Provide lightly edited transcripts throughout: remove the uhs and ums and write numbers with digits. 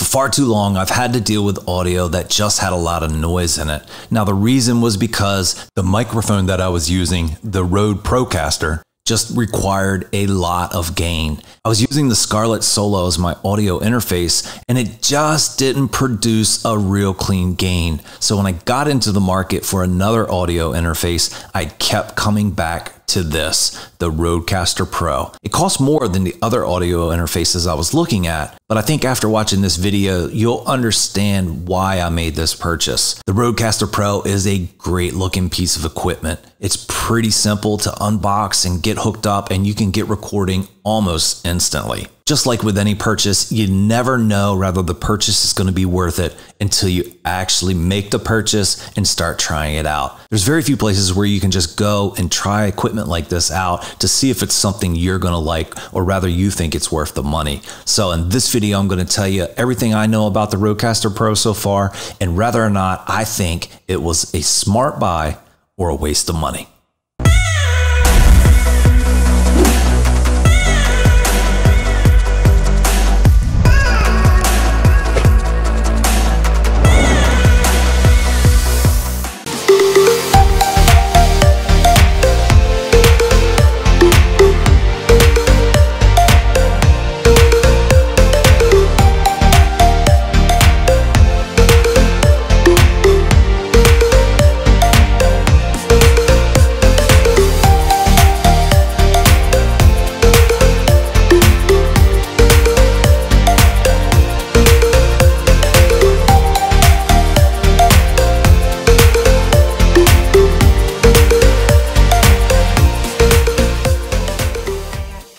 far too long, I've had to deal with audio that just had a lot of noise in it. Now, the reason was because the microphone that I was using, the Rodecaster, just required a lot of gain. I was using the Scarlett Solo as my audio interface, and it just didn't produce a real clean gain. So when I got into the market for another audio interface, I kept coming back to this, the Rodecaster Pro. It costs more than the other audio interfaces I was looking at, but I think after watching this video, you'll understand why I made this purchase. The Rodecaster Pro is a great looking piece of equipment. It's pretty simple to unbox and get hooked up, and you can get recording almost instantly. Just like with any purchase, you never know whether the purchase is going to be worth it until you actually make the purchase and start trying it out. There's very few places where you can just go and try equipment like this out to see if it's something you're going to like, or rather you think it's worth the money. So in this video, I'm going to tell you everything I know about the Rodecaster Pro so far, and whether or not I think it was a smart buy or a waste of money.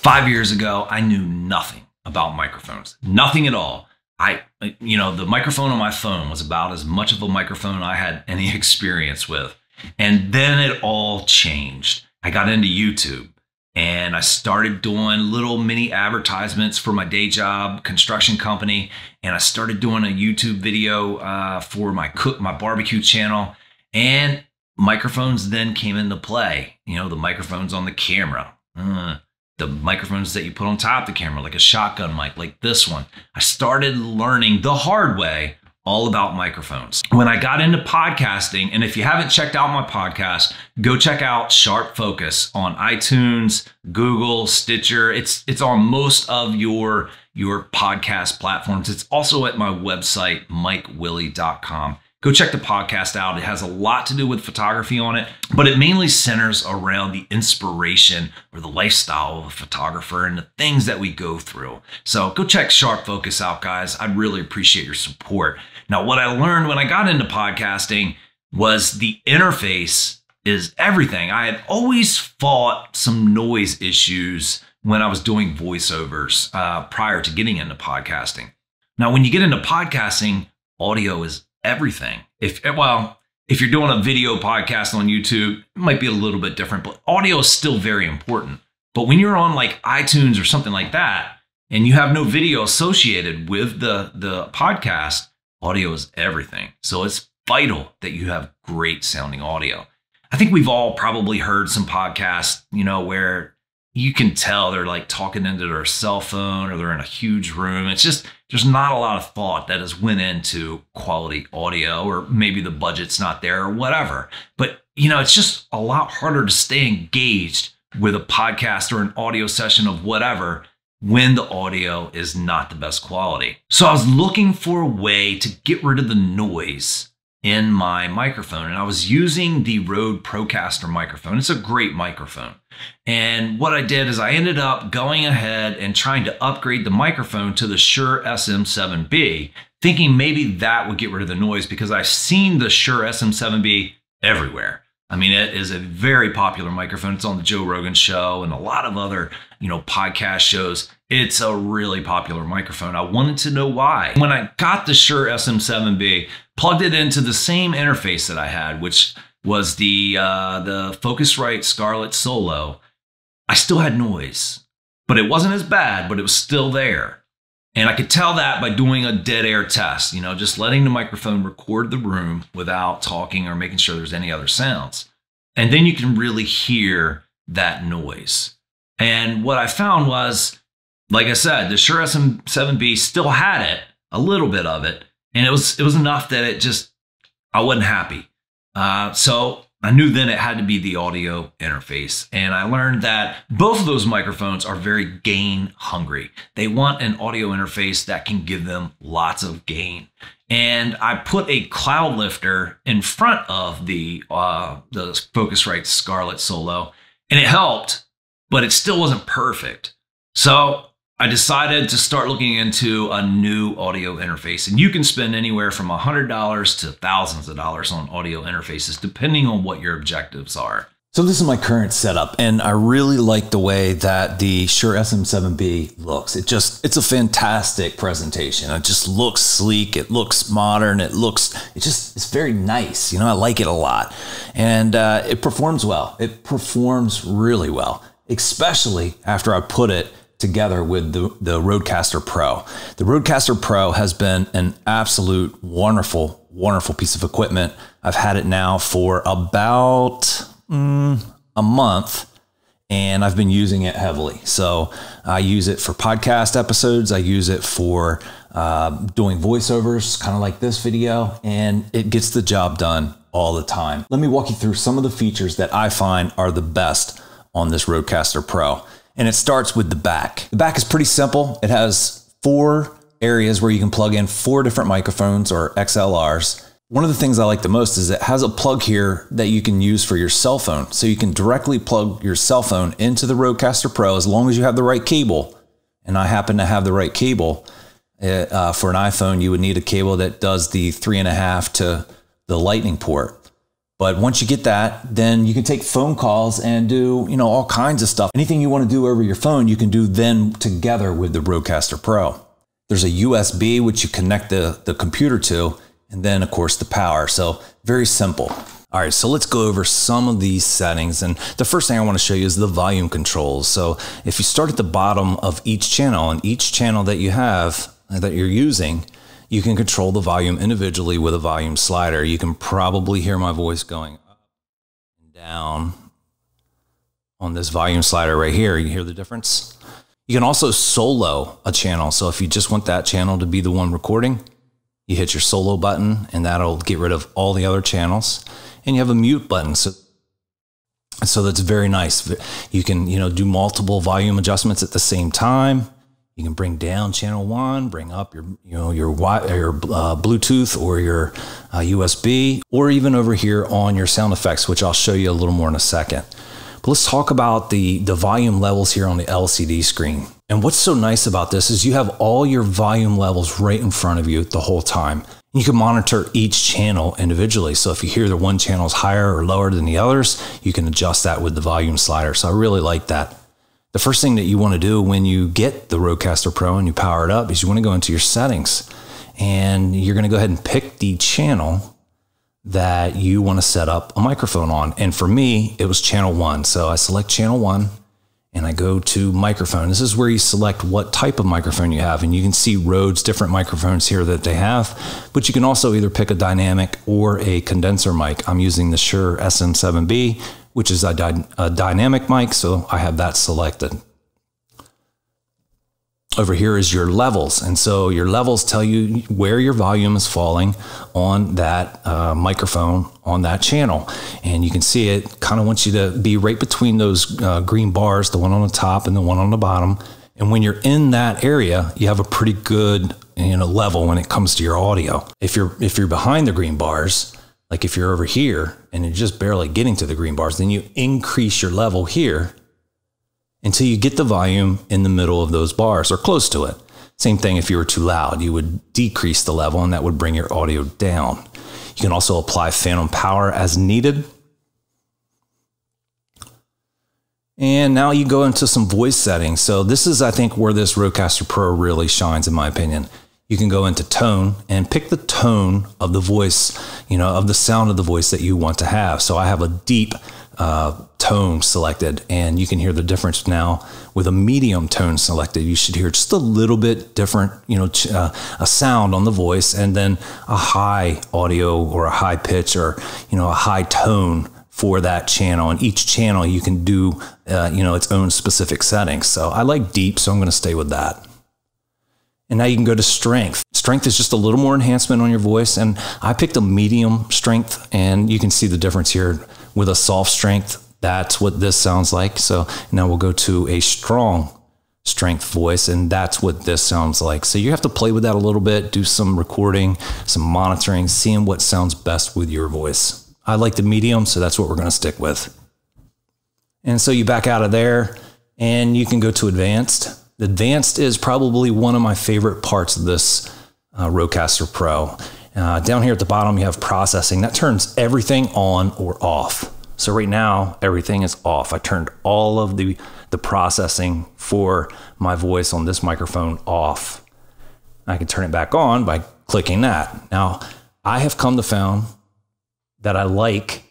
5 years ago, I knew nothing about microphones, nothing at all. The microphone on my phone was about as much of a microphone I had any experience with. And then it all changed. I got into YouTube and I started doing little mini advertisements for my day job, construction company. And I started doing a YouTube video for my barbecue channel, and microphones then came into play. The microphones on the camera, the microphones that you put on top of the camera, like a shotgun mic, like this one. I started learning the hard way all about microphones. When I got into podcasting, and if you haven't checked out my podcast, go check out Sharp Focus on iTunes, Google, Stitcher. It's on most of your podcast platforms. It's also at my website, mikewillie.com. Go check the podcast out. It has a lot to do with photography on it, but it mainly centers around the inspiration or the lifestyle of a photographer and the things that we go through. So go check Sharp Focus out, guys. I'd really appreciate your support. Now, what I learned when I got into podcasting was the interface is everything. I had always fought some noise issues when I was doing voiceovers prior to getting into podcasting. Now, when you get into podcasting, audio is everything. If you're doing a video podcast on YouTube, it might be a little bit different, but audio is still very important. But when you're on like iTunes or something like that, and you have no video associated with the podcast, audio is everything. So it's vital that you have great sounding audio. I think we've all probably heard some podcasts, where you can tell they're like talking into their cell phone or they're in a huge room. It's just, there's not a lot of thought that has went into quality audio, or maybe the budget's not there or whatever. But, it's just a lot harder to stay engaged with a podcast or an audio session of whatever when the audio is not the best quality. So I was looking for a way to get rid of the noise in my microphone, and I was using the Rodecaster microphone. It's a great microphone. And what I did is I ended up going ahead and trying to upgrade the microphone to the Shure SM7B, thinking maybe that would get rid of the noise, because I've seen the Shure SM7B everywhere. I mean, it is a very popular microphone. It's on the Joe Rogan show and a lot of other, podcast shows. It's a really popular microphone. I wanted to know why. When I got the Shure SM7B, plugged it into the same interface that I had, which was the Focusrite Scarlett Solo, I still had noise, but it wasn't as bad, but it was still there. And I could tell that by doing a dead air test, just letting the microphone record the room without talking or making sure there's any other sounds. And then you can really hear that noise. And what I found was, like I said, the Shure SM7B still had it, a little bit of it, and it was enough that I wasn't happy. So I knew then it had to be the audio interface. And I learned that both of those microphones are very gain hungry. They want an audio interface that can give them lots of gain. And I put a cloud lifter in front of the Focusrite Scarlett Solo, and it helped, but it still wasn't perfect. So I decided to start looking into a new audio interface, and you can spend anywhere from $100 to thousands of dollars on audio interfaces, depending on what your objectives are. So this is my current setup, and I really like the way that the Shure SM7B looks. It's a fantastic presentation. It just looks sleek. It looks modern. It's very nice. You know, I like it a lot, and it performs well. It performs really well, especially after I put it together with the Rodecaster Pro. The Rodecaster Pro has been an absolute wonderful, wonderful piece of equipment. I've had it now for about a month, and I've been using it heavily. So I use it for podcast episodes. I use it for doing voiceovers, kind of like this video, and it gets the job done all the time. Let me walk you through some of the features that I find are the best on this Rodecaster Pro. And it starts with the back. The back is pretty simple. It has 4 areas where you can plug in 4 different microphones or XLRs. One of the things I like the most is it has a plug here that you can use for your cell phone. So you can directly plug your cell phone into the Rodecaster Pro as long as you have the right cable. And I happen to have the right cable. For an iPhone, you would need a cable that does the 3.5 to the Lightning port. But once you get that, then you can take phone calls and do, you know, all kinds of stuff. Anything you want to do over your phone, you can do then together with the Rodecaster Pro. There's a USB, which you connect the computer to, and then of course the power. So very simple. All right, so let's go over some of these settings. And the first thing I want to show you is the volume controls. So if you start at the bottom of each channel, and each channel that you have, that you're using, you can control the volume individually with a volume slider. You can probably hear my voice going up and down on this volume slider right here. You hear the difference? You can also solo a channel. So if you just want that channel to be the one recording, you hit your solo button and that'll get rid of all the other channels. And you have a mute button. So that's very nice. You can, you know, do multiple volume adjustments at the same time. You can bring down channel 1, bring up your Bluetooth or your USB, or even over here on your sound effects, which I'll show you a little more in a second. But let's talk about the volume levels here on the LCD screen. And what's so nice about this is you have all your volume levels right in front of you the whole time. You can monitor each channel individually. So if you hear that one channel is higher or lower than the others, you can adjust that with the volume slider. So I really like that. The first thing that you want to do when you get the Rodecaster Pro and you power it up is you want to go into your settings, and you're going to go ahead and pick the channel that you want to set up a microphone on. And for me, it was channel 1. So I select channel 1 and I go to microphone. This is where you select what type of microphone you have. And you can see Rode's different microphones here that they have, but you can also either pick a dynamic or a condenser mic. I'm using the Shure SM7B, which is a dynamic mic, so I have that selected. Over here is your levels, and so your levels tell you where your volume is falling on that microphone on that channel. And you can see it kind of wants you to be right between those green bars, the one on the top and the one on the bottom. And when you're in that area, you have a pretty good, you know, level when it comes to your audio. If you're behind the green bars, like if you're over here and you're just barely getting to the green bars, then you increase your level here until you get the volume in the middle of those bars or close to it. Same thing if you were too loud, you would decrease the level and that would bring your audio down. You can also apply phantom power as needed. And now you go into some voice settings. So this is, I think, where this Rodecaster Pro really shines, in my opinion. You can go into tone and pick the tone of the voice, you know, of the sound of the voice that you want to have. So I have a deep tone selected, and you can hear the difference now with a medium tone selected. You should hear just a little bit different, you know, a sound on the voice, and then a high audio or a high pitch or, you know, a high tone for that channel. And each channel you can do, you know, its own specific settings. So I like deep, so I'm going to stay with that. And now you can go to strength. Strength is just a little more enhancement on your voice. And I picked a medium strength, and you can see the difference here with a soft strength. That's what this sounds like. So now we'll go to a strong strength voice, and that's what this sounds like. So you have to play with that a little bit, do some recording, some monitoring, seeing what sounds best with your voice. I like the medium, so that's what we're going to stick with. And so you back out of there, and you can go to advanced. Advanced is probably one of my favorite parts of this Rodecaster Pro. Down here at the bottom, you have processing. That turns everything on or off. So right now, everything is off. I turned all of the processing for my voice on this microphone off. I can turn it back on by clicking that. Now, I have come to found that I like,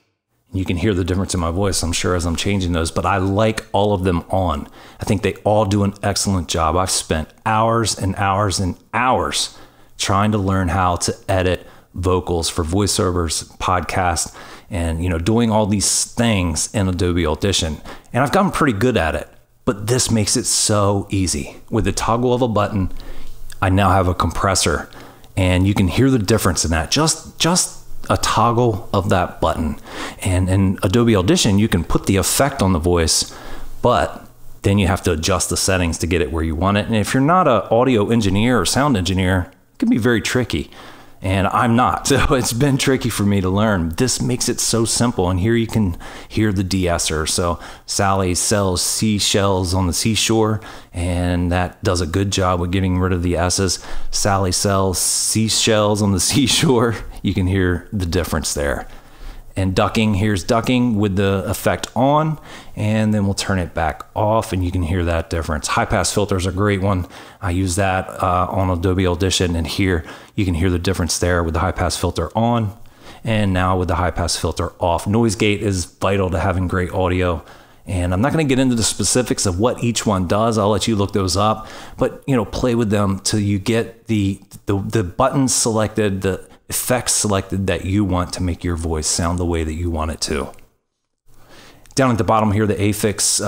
you can hear the difference in my voice, I'm sure, as I'm changing those, but I like all of them on. I think they all do an excellent job. I've spent hours and hours and hours trying to learn how to edit vocals for voiceovers, podcasts, and doing all these things in Adobe Audition. And I've gotten pretty good at it, but this makes it so easy. With the toggle of a button, I now have a compressor, and you can hear the difference in that. Just a toggle of that button. And in Adobe Audition, you can put the effect on the voice, but then you have to adjust the settings to get it where you want it. And if you're not an audio engineer or sound engineer, it can be very tricky. And I'm not, so it's been tricky for me to learn. This makes it so simple, and here you can hear the De-Esser. So Sally sells seashells on the seashore, and that does a good job with getting rid of the S's. Sally sells seashells on the seashore. You can hear the difference there. And ducking, here's ducking with the effect on, and then we'll turn it back off, and you can hear that difference. High pass filter is a great one. I use that on Adobe Audition, and here you can hear the difference there with the high pass filter on, and now with the high pass filter off. Noise gate is vital to having great audio, and I'm not going to get into the specifics of what each one does. I'll let you look those up, but play with them till you get the buttons selected, the effects selected that you want to make your voice sound the way that you want it to. Down at the bottom here, the Affix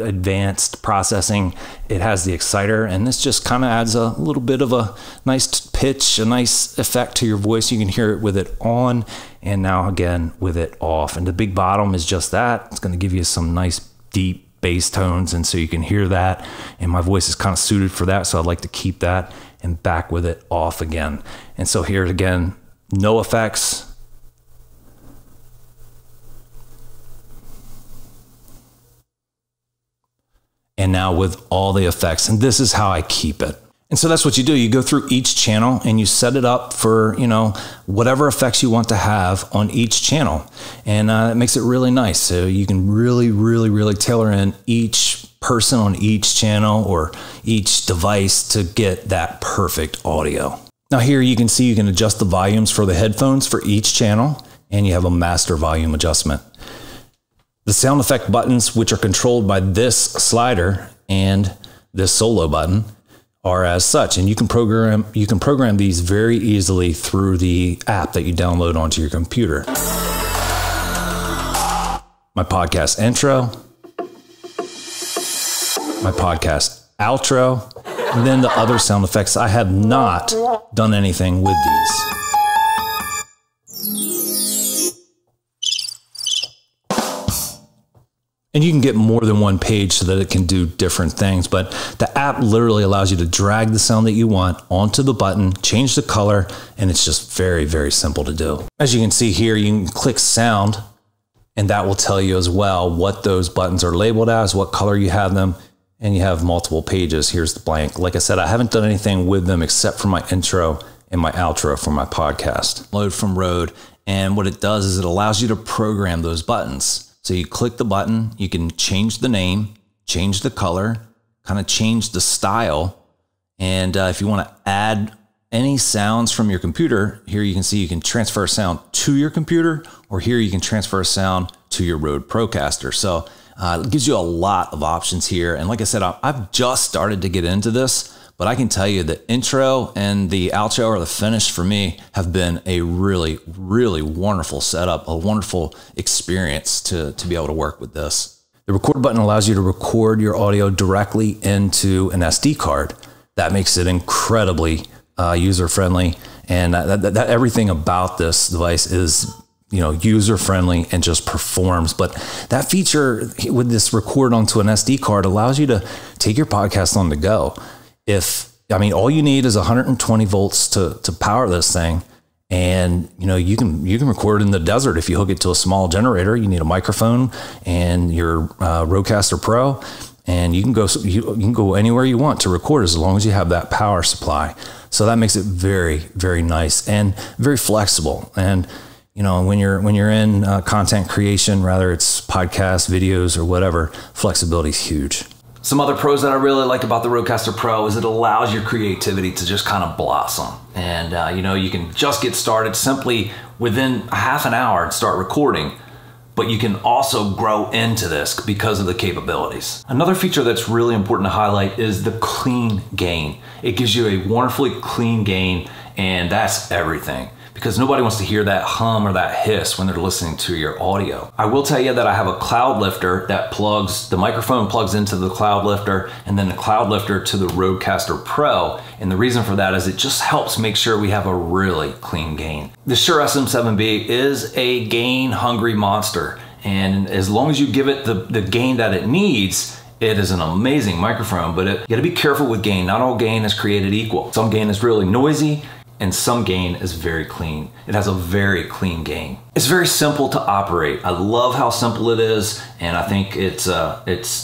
advanced processing, it has the exciter, and this just kind of adds a little bit of a nice pitch, a nice effect to your voice. You can hear it with it on, and now again with it off. And the big bottom is just that. It's going to give you some nice deep bass tones, and so you can hear that, and my voice is kind of suited for that, so I'd like to keep that, and back with it off again. And so here again, no effects. And now with all the effects, and this is how I keep it. And so that's what you do. You go through each channel and you set it up for, whatever effects you want to have on each channel. And it makes it really nice. So you can really tailor in each person on each channel or each device to get that perfect audio. Now here you can see you can adjust the volumes for the headphones for each channel, and you have a master volume adjustment. The sound effect buttons, which are controlled by this slider and this solo button, are as such, and you can program these very easily through the app that you download onto your computer. My podcast intro, my podcast outro, and then the other sound effects. I have not done anything with these. And you can get more than one page so that it can do different things, but the app literally allows you to drag the sound that you want onto the button, change the color, and it's just very simple to do. As you can see here, you can click sound, and that will tell you as well what those buttons are labeled as, what color you have them, and you have multiple pages. Here's the blank. Like I said, I haven't done anything with them except for my intro and my outro for my podcast. Load from Rode, and what it does is it allows you to program those buttons. So you click the button, you can change the name, change the color, kind of change the style. And if you want to add any sounds from your computer, here you can see you can transfer a sound to your computer, or here you can transfer a sound to your Rode Procaster. So it gives you a lot of options here. And like I said, I've just started to get into this, but I can tell you the intro and the outro, or the finish, for me have been a really wonderful setup, a wonderful experience to be able to work with this. The record button allows you to record your audio directly into an SD card. That makes it incredibly user-friendly. And everything about this device is, you know, user-friendly and just performs. But that feature with this record onto an SD card allows you to take your podcast on the go. All you need is 120 volts to power this thing. And, you know, you can record in the desert. If you hook it to a small generator, you need a microphone and your Rodecaster Pro, and you can go anywhere you want to record as long as you have that power supply. So that makes it very, very nice and very flexible. And, you know, when you're in content creation, whether it's podcasts, videos, or whatever, flexibility is huge. Some other pros that I really like about the Rodecaster Pro is it allows your creativity to just kind of blossom. And, you know, you can just get started simply within a half an hour and start recording. But you can also grow into this because of the capabilities. Another feature that's really important to highlight is the clean gain. It gives you a wonderfully clean gain, and that's everything. Because nobody wants to hear that hum or that hiss when they're listening to your audio. I will tell you that I have a cloud lifter that the microphone plugs into the cloud lifter, and then the cloud lifter to the Rodecaster Pro. And the reason for that is it just helps make sure we have a really clean gain. The Shure SM7B is a gain hungry monster. And as long as you give it the gain that it needs, it is an amazing microphone, but you gotta be careful with gain. Not all gain is created equal. Some gain is really noisy, and some gain is very clean. It has a very clean gain. It's very simple to operate. I love how simple it is, and I think it's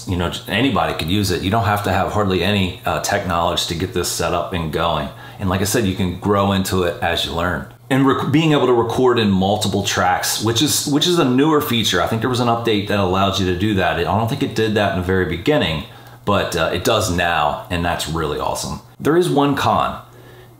you know, anybody could use it. You don't have to have hardly any tech knowledge to get this set up and going. And like I said, you can grow into it as you learn. And being able to record in multiple tracks, which is a newer feature. I think there was an update that allowed you to do that. I don't think it did that in the very beginning, but it does now, and that's really awesome. There is one con.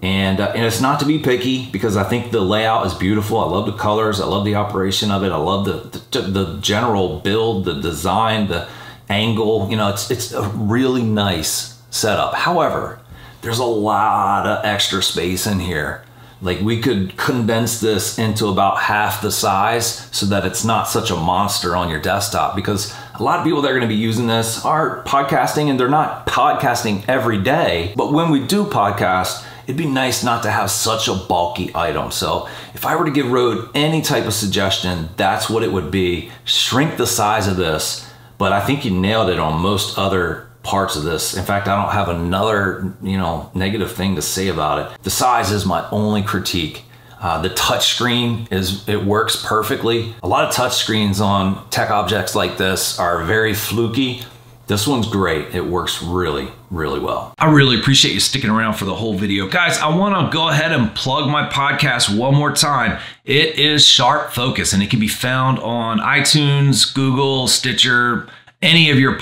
And it's not to be picky, because I think the layout is beautiful. I love the colors. I love the operation of it. I love the general build, the design, the angle. You know, it's a really nice setup. However, there's a lot of extra space in here. Like, we could condense this into about half the size so that it's not such a monster on your desktop, because a lot of people that are going to be using this are podcasting, and they're not podcasting every day. But when we do podcast, it'd be nice not to have such a bulky item. So if I were to give Rode any type of suggestion, that's what it would be. Shrink the size of this, but I think you nailed it on most other parts of this. In fact, I don't have another, you know, negative thing to say about it. The size is my only critique. The touch screen it works perfectly. A lot of touch screens on tech objects like this are very fluky. This one's great. It works really, really well. I really appreciate you sticking around for the whole video. Guys, I want to go ahead and plug my podcast one more time. It is Sharp Focus, and it can be found on iTunes, Google, Stitcher, any of your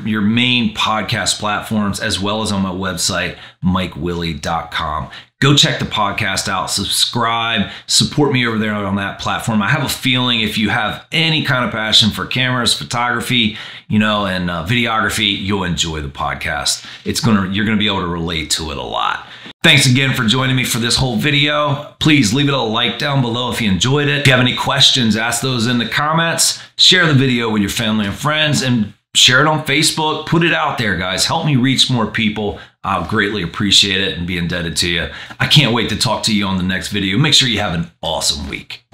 your main podcast platforms, as well as on my website, mikewillie.com. Go check the podcast out, subscribe, support me over there on that platform. I have a feeling if you have any kind of passion for cameras, photography, you know, and videography, you'll enjoy the podcast. You're gonna be able to relate to it a lot. Thanks again for joining me for this whole video. Please leave it a like down below if you enjoyed it. If you have any questions, ask those in the comments. Share the video with your family and friends, and share it on Facebook. Put it out there, guys. Help me reach more people. I'll greatly appreciate it and be indebted to you. I can't wait to talk to you on the next video. Make sure you have an awesome week.